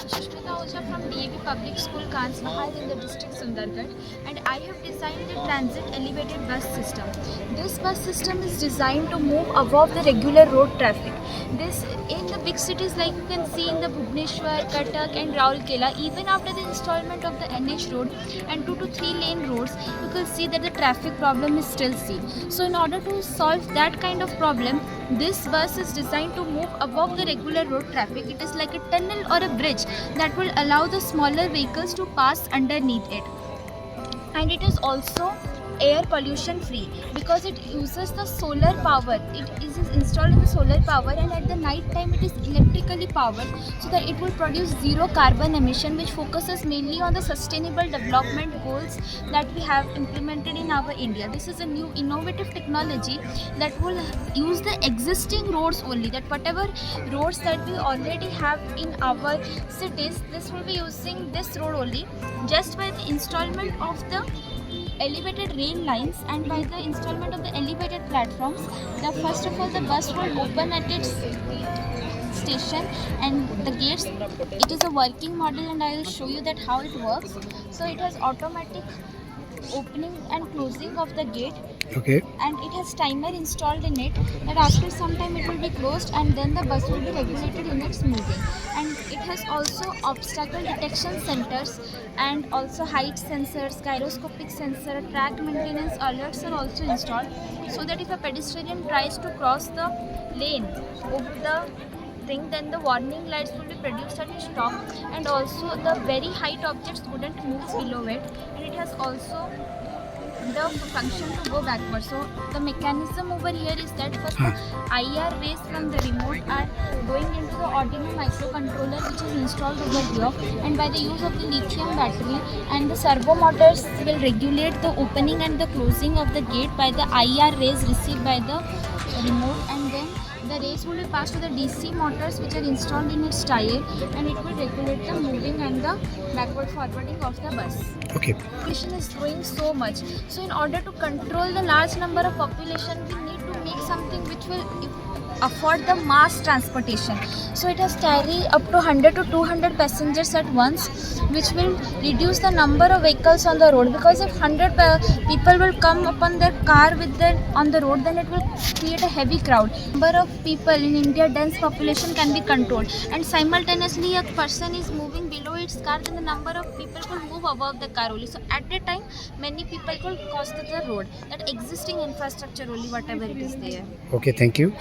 am Shushmita Oja from DAV Public School, Kansnahar in the district Sundargarh, and I have designed the transit elevated bus system. This bus system is designed to move above the regular road traffic. This in the big cities like you can see in the Bhubaneswar, Cuttack and Rourkela, even after the installment of the NH road and 2 to 3 lane roads, you can see that the traffic problem is still seen. So in order to solve that kind of problem, this bus is designed to move above the regular road traffic. It is like a tunnel or a bridge that will allow the smaller vehicles to pass underneath it. And it is also air pollution free because it uses the solar power. It is installed in the solar power, and at the night time it is electrically powered, so that it will produce zero carbon emission, which focuses mainly on the sustainable development goals that we have implemented in our India. This is a new innovative technology that will use the existing roads only, that whatever roads that we already have in our cities, this will be using this road only. Just by the installment of the elevated rail lines and by the installment of the elevated platforms, the first of all the bus will open at its station and the gates. It is a working model, and I will show you that how it works. So it has automatic opening and closing of the gate. Okay. And it has timer installed in it, that after some time it will be closed and then the bus will be regulated in its moving. And it has also obstacle detection centers and also height sensors, gyroscopic sensor, track maintenance alerts are also installed, so that if a pedestrian tries to cross the lane over the thing, then the warning lights will be produced at stop, and also the very height objects couldn't move below it. And it has also the function to go backwards. So the mechanism over here is that first the IR rays from the remote are going into the Arduino microcontroller, which is installed over here, and by the use of the lithium battery, and the servo motors will regulate the opening and the closing of the gate by the IR rays received by the remote, and then the rays will be passed to the DC motors which are installed in its tire, and it will regulate the moving and the backward forwarding of the bus. Okay. Population is growing so much, so in order to control the large number of population, we need to make something which will afford the mass transportation. So it has carry up to 100 to 200 passengers at once, which will reduce the number of vehicles on the road, because if 100 people will come upon their car with on the road, then it will create a heavy crowd. Number of people in India, dense population, can be controlled, and simultaneously a person is moving below its car, then the number of people could move above the car only. So at a time many people could cross the road, that existing infrastructure only, whatever it is there. Okay, thank you.